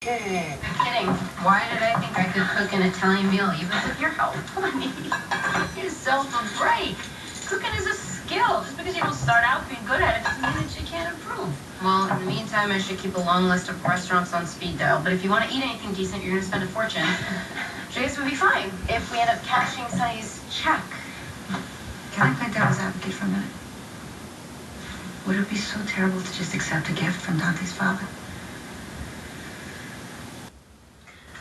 Kidding. Why did I think I could cook an Italian meal even with your help? Honey, give yourself a break. Cooking is a skill. Just because you don't start out being good at it doesn't mean that you can't improve. Well, in the meantime, I should keep a long list of restaurants on speed dial. But if you want to eat anything decent, you're going to spend a fortune. Jace would be fine if we end up cashing Sonny's check. Can I play devil's advocate for a minute? Would it be so terrible to just accept a gift from Dante's father?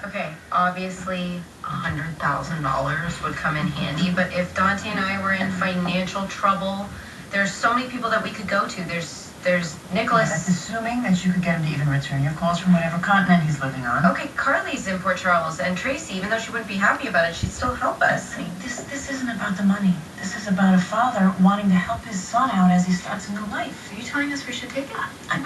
Okay, obviously $100,000 would come in handy, but if Dante and I were in financial trouble, there's so many people that we could go to. There's Nicholas. That's assuming that you could get him to even return your calls from whatever continent he's living on. Okay, Carly's in Port Charles, and Tracy, even though she wouldn't be happy about it, she'd still help us. See, this isn't about the money. This is about a father wanting to help his son out as he starts a new life. Are you telling us we should take it? I'm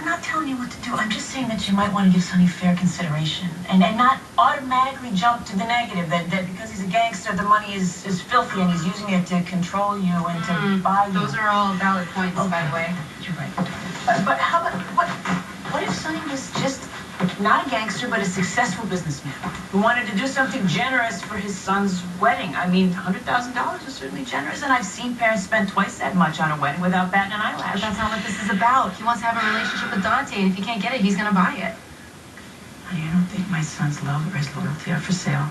not telling you what to do. I'm just saying that you might want to give Sonny fair consideration and not automatically jump to the negative, that because he's a gangster, the money is filthy and he's using it to control you and to buy you. Those are all valid points, by the way. You're right. But how about, what if Sonny was just not a gangster, but a successful businessman who wanted to do something generous for his son's wedding? I mean, $100,000 is certainly generous, and I've seen parents spend twice that much on a wedding without batting an eyelash. But that's not what this is about. He wants to have a relationship with Dante, and if he can't get it, he's gonna buy it. Honey, I don't think my son's love or his loyalty are for sale.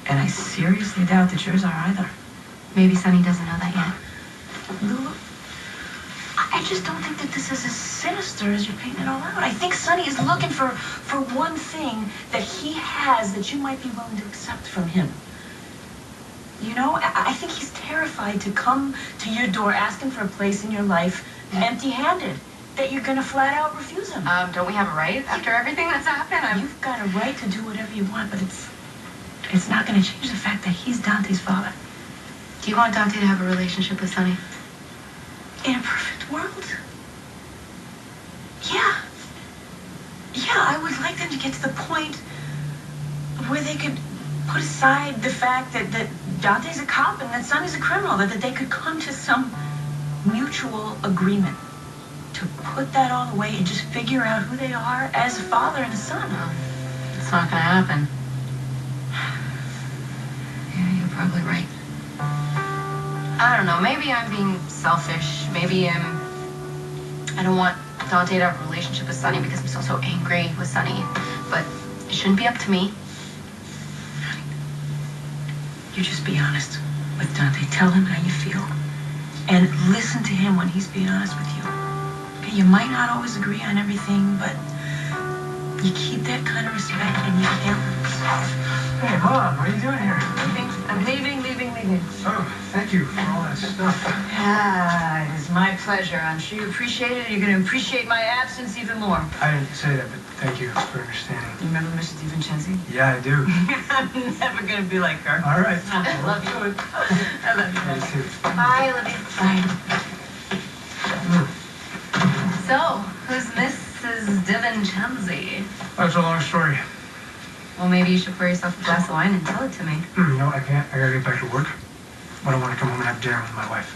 And I seriously doubt that yours are either. Maybe Sonny doesn't know that yet. Lulu, I just don't think that this is as sinister as you're painting it all out. I think Sonny is looking for one thing that he has that you might be willing to accept from him. You know, I think he's terrified to come to your door asking for a place in your life empty-handed, that you're going to flat out refuse him. Don't we have a right after everything that's happened? You've got a right to do whatever you want, but it's not going to change the fact that he's Dante's father. Do you want Dante to have a relationship with Sonny? In a perfect world? Yeah. Yeah, I would like them to get to the point where they could put aside the fact that Dante's a cop and that Sonny's a criminal, that they could come to some mutual agreement to put that all away and just figure out who they are as a father and a son. It's not gonna happen. Yeah, you're probably right. I don't know, maybe I'm being selfish. Maybe I don't want Dante to have a relationship with Sonny because I'm so angry with Sonny. But it shouldn't be up to me. You just be honest with Dante. Tell him how you feel. And listen to him when he's being honest with you. Okay, you might not always agree on everything, but you keep that kind of respect and you can't lose. Hey, Mom, what are you doing here? I'm leaving. Oh, thank you for all that stuff. Ah, it is my pleasure. I'm sure you appreciate it. You're going to appreciate my absence even more. I didn't say that, but thank you for understanding. You remember Mrs. DiVincenzi? Yeah, I do. I'm never going to be like her. All right. I love you. I love you. Me too. Bye, Olivia. Bye. So, who's Mrs. DiVincenzi? That's a long story. Well, maybe you should pour yourself a glass of wine and tell it to me. No, I can't. I gotta get back to work. I don't want to come home and have dinner with my wife.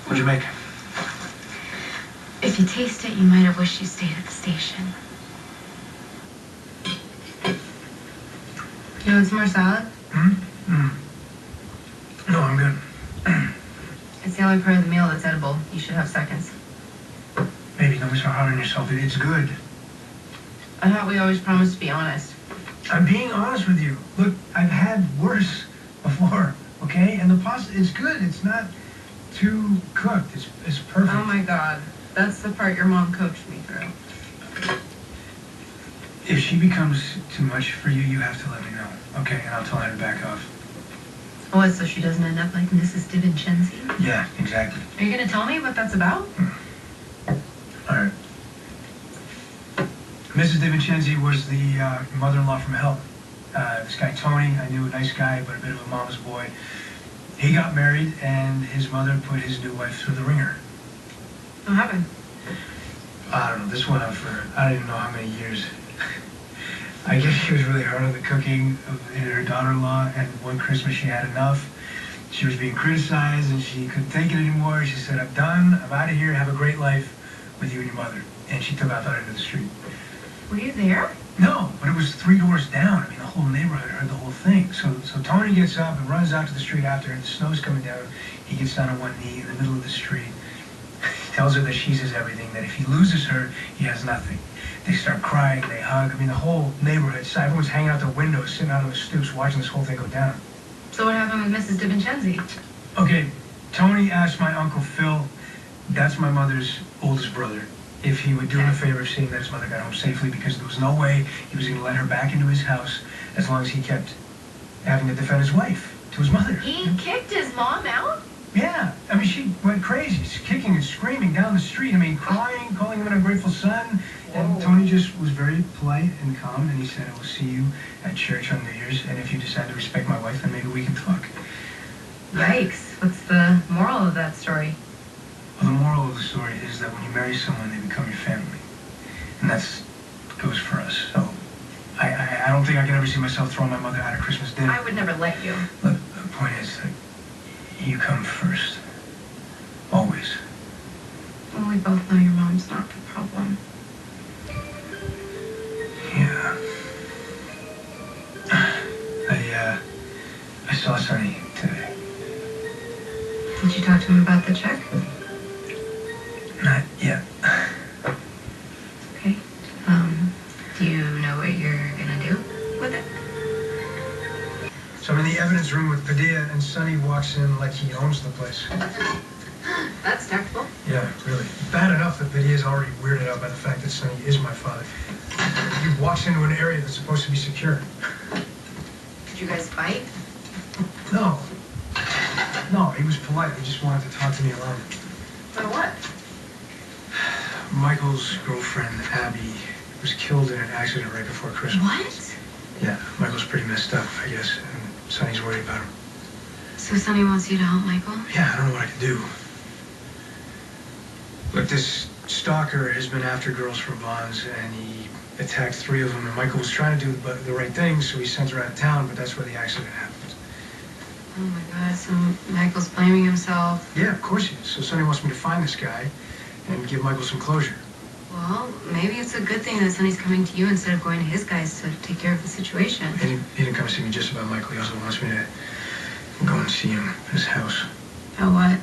What'd you make? If you taste it, you might have wished you stayed at the station. You want some more salad? No, I'm good. It's the only part of the meal that's edible. You should have seconds. Baby, don't be so hard on yourself. It's good. I thought we always promised to be honest. I'm being honest with you. Look, I've had worse before, okay? And the pasta is good. It's not too cooked. It's perfect. Oh my God. That's the part your mom coached me through. If she becomes too much for you, you have to let me know, okay? And I'll tell her to back off. What, so she doesn't end up like Mrs. DiVincenzi? Yeah, exactly. Are you going to tell me what that's about? All right. Mrs. DiVincenzi was the mother-in-law from hell. This guy, Tony, I knew, a nice guy, but a bit of a mama's boy. He got married, and his mother put his new wife through the ringer. What happened? I don't know. This went on for, I don't even know how many years. I guess she was really hard on the cooking of her daughter-in-law, and one Christmas she had enough. She was being criticized, and she couldn't take it anymore. She said, I'm done. I'm out of here. Have a great life with you and your mother. And she took off out into the street. Were you there? No, but it was 3 doors down. I mean, the whole neighborhood heard the whole thing. So Tony gets up and runs out to the street after her. The snow's coming down. He gets down on one knee in the middle of the street. He tells her that she's his everything, that if he loses her, he has nothing. They start crying, they hug. I mean, the whole neighborhood, so everyone's hanging out their windows, sitting out on the stoops, watching this whole thing go down. So what happened with Mrs. DiVincenzi? Okay, Tony asked my Uncle Phil, that's my mother's oldest brother, if he would do him a favor of seeing that his mother got home safely, because there was no way he was going to let her back into his house as long as he kept having to defend his wife to his mother. He kicked his mom out? Yeah, I mean, she went crazy, kicking and screaming down the street. I mean, crying, calling him an ungrateful son. And Tony just was very polite and calm, and he said, I will see you at church on New Year's, and if you decide to respect my wife, then maybe we can talk. Yikes. What's the moral of that story? Well, the moral of the story is that when you marry someone, they become your family. And that's goes for us. So I don't think I can ever see myself throwing my mother out of Christmas dinner. I would never let you. Look, the point is that you come first. Always. Well, we both know your mom's not the problem. Yeah. I saw Sonny today. Did you talk to him about the check? Not yet. Okay. Do you know what you're gonna do with it? So I'm in the evidence room with Padilla, and Sonny walks in like he owns the place. That's tactful. Yeah, really. Bad enough that Padilla's already weirded out by the fact that Sonny is my father. He walks into an area that's supposed to be secure. Did you guys fight? No. No, he was polite. He just wanted to talk to me alone. For what? Michael's girlfriend, Abby, was killed in an accident right before Christmas. What? Yeah, Michael's pretty messed up, I guess, and Sonny's worried about him. So Sonny wants you to help Michael? Yeah, I don't know what I can do. Look, this stalker has been after girls from Vaughn's, and he attacked 3 of them, and Michael was trying to do the right thing, so he sent her out of town, but that's where the accident happened. Oh my God, so Michael's blaming himself. Yeah, of course he is. So Sonny wants me to find this guy and give Michael some closure. Well, maybe it's a good thing that Sonny's coming to you instead of going to his guys to take care of the situation. And he didn't come to see me just about Michael. He also wants me to go and see him at his house. Oh, what?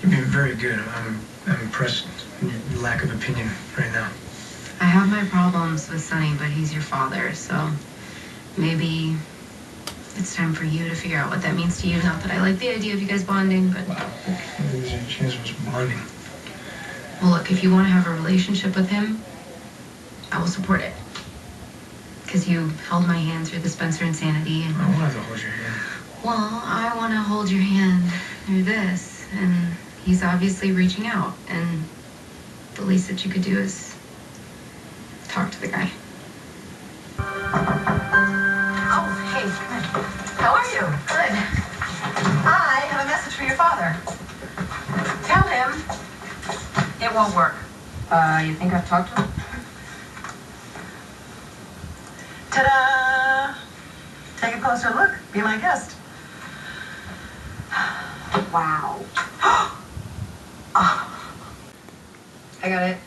You've been very good. I'm impressed with your lack of opinion right now. I have my problems with Sonny, but he's your father, so maybe it's time for you to figure out what that means to you. Not that I like the idea of you guys bonding, but... Wow. She was bonding. Well, look, if you want to have a relationship with him, I will support it. Because you held my hand through the Spencer insanity, and... I won't have to hold your hand. Well, I want to hold your hand through this, and he's obviously reaching out, and the least that you could do is talk to the guy. Oh, hey. How are you? Good. I have a message for your father. Tell him it won't work. You think I've talked to him? Ta-da! Take a closer look. Be my guest. Wow. Oh. I got it.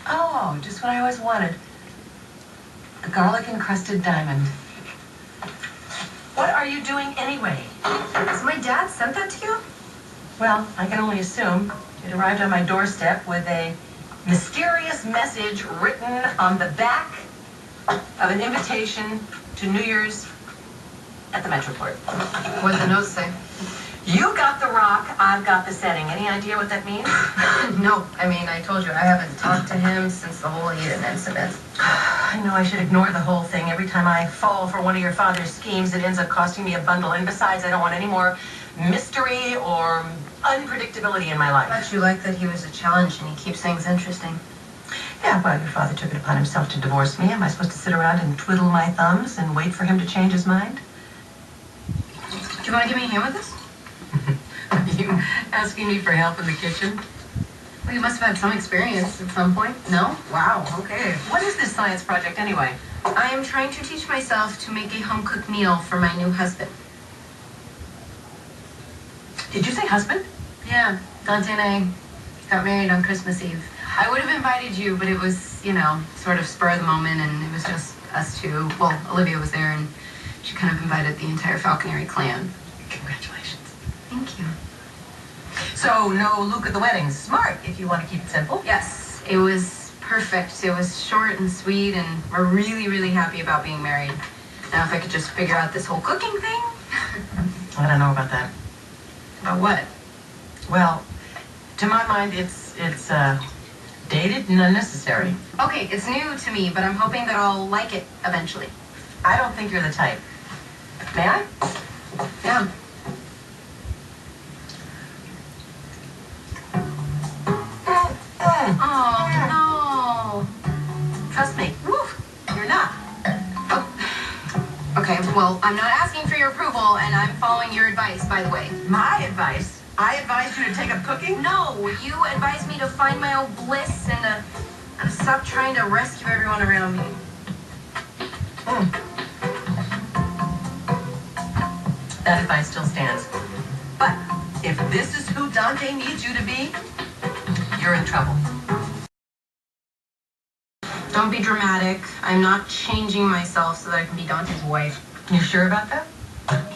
Oh, just what I always wanted. A garlic-encrusted diamond. What are you doing anyway? So my dad sent that to you? Well, I can only assume it arrived on my doorstep with a mysterious message written on the back of an invitation to New Year's at the Metroport. What did the note say? You got the rock, I've got the setting. Any idea what that means? No, I mean, I told you, I haven't talked to him since the whole Eden incident. I know I should ignore the whole thing. Every time I fall for one of your father's schemes, it ends up costing me a bundle. And besides, I don't want any more mystery or unpredictability in my life. But you like that he was a challenge and he keeps things interesting. Yeah, well, your father took it upon himself to divorce me. Am I supposed to sit around and twiddle my thumbs and wait for him to change his mind? Do you want to give me a hand with this? Are you asking me for help in the kitchen? Well, you must have had some experience at some point. No? Wow, okay. What is this science project anyway? I am trying to teach myself to make a home-cooked meal for my new husband. Did you say husband? Yeah, Dante and I got married on Christmas Eve. I would have invited you, but it was, you know, sort of spur of the moment, and it was just us two. Well, Olivia was there, and she kind of invited the entire falconry clan. Congratulations. Thank you. So, no Luke at the wedding. Smart, if you want to keep it simple. Yes, it was perfect. It was short and sweet, and we're really, really happy about being married. Now, if I could just figure out this whole cooking thing. I don't know about that. About what? Well, to my mind, it's dated and unnecessary. Okay, it's new to me, but I'm hoping that I'll like it eventually. I don't think you're the type. May I? Yeah. Oh, no. Trust me. Woo, you're not. Oh. Okay, well, I'm not asking for your approval, and I'm following your advice, by the way. My advice? I advised you to take up cooking? No, you advised me to find my own bliss and to stop trying to rescue everyone around me. That advice still stands. But if this is who Dante needs you to be, you're in trouble. Don't be dramatic. I'm not changing myself so that I can be Dante's wife. You sure about that?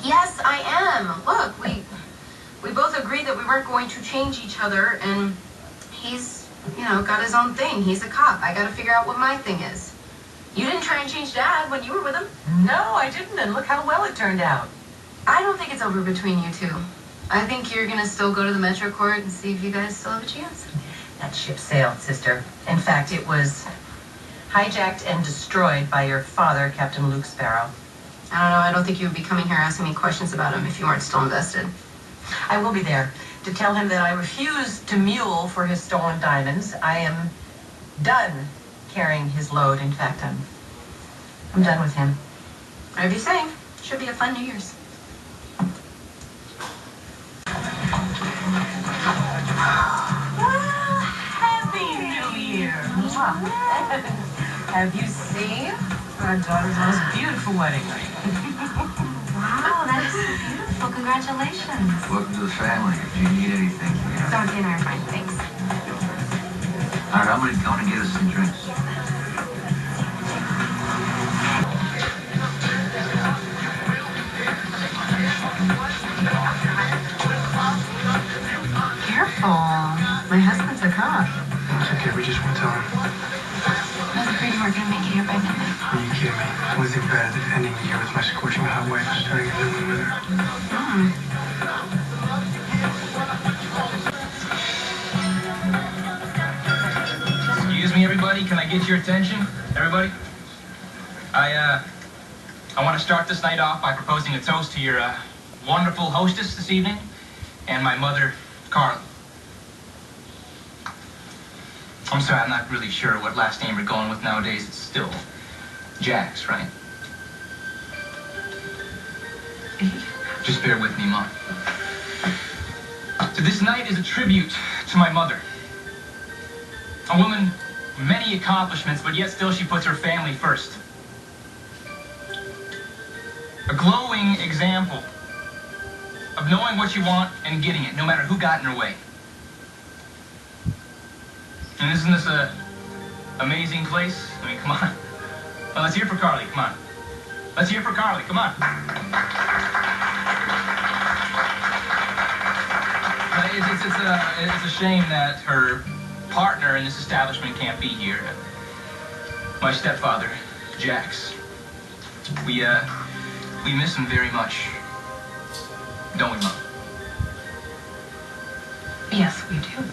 Yes, I am. Look, we both agreed that we weren't going to change each other, and he's, you know, got his own thing. He's a cop. I gotta figure out what my thing is. You didn't try and change Dad when you were with him. No, I didn't, and look how well it turned out. I don't think it's over between you two. I think you're gonna still go to the Metro Court and see if you guys still have a chance. That ship sailed, sister. In fact, it was hijacked and destroyed by your father, Captain Luke Sparrow. I don't know. I don't think you would be coming here asking me questions about him if you weren't still invested. I will be there to tell him that I refuse to mule for his stolen diamonds. I am done carrying his load. In fact, I'm done with him. Whatever you say. Should be a fun New Year's. Well, Happy New Year. Have you seen our daughter's most beautiful wedding ring? Wow, that is so beautiful. Congratulations. Welcome to the family. If you need anything, you know. Dante and I are fine, thanks. All right, I'm gonna get us some drinks. Careful. My husband's a cop. It's okay, we just won't tell him. I was afraid you weren't going to make it here by midnight. Are you kidding me? Only thing better than ending the year with my scorching hot wife starting a new one with her. Excuse me, everybody. Can I get your attention? Everybody? I want to start this night off by proposing a toast to your wonderful hostess this evening and my mother, Carly. I'm sorry, I'm not really sure what last name you're going with nowadays. It's still Jax, right? Just bear with me, Mom. So this night is a tribute to my mother. A woman with many accomplishments, but yet still she puts her family first. A glowing example of knowing what you want and getting it, no matter who got in her way. And isn't this a amazing place? I mean, come on. Well, let's hear for Carly, come on. Let's hear for Carly, come on. It's a shame that her partner in this establishment can't be here. My stepfather, Jax. We miss him very much. Don't we, Mom? Yes, we do.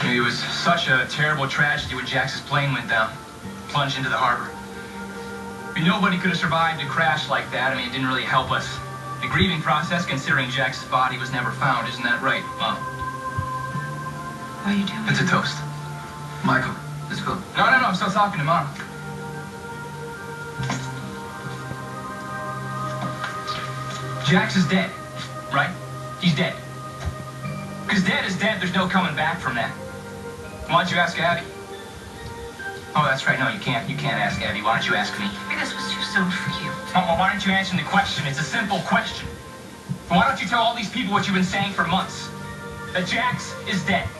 It was such a terrible tragedy when Jax's plane went down, plunged into the harbor. I mean, nobody could have survived a crash like that. I mean, it didn't really help us. The grieving process, considering Jax's body was never found, isn't that right, Mom? What are you doing? It's a toast. Michael, let's go. No, I'm still talking to Mom. Jax is dead, right? He's dead. Because dead is dead, there's no coming back from that. Why don't you ask Abby? Oh, that's right, no, you can't ask Abby. Why don't you ask me? Maybe this was too soon for you. Oh, well, why don't you answer the question? It's a simple question. Why don't you tell all these people what you've been saying for months? that Jax is dead.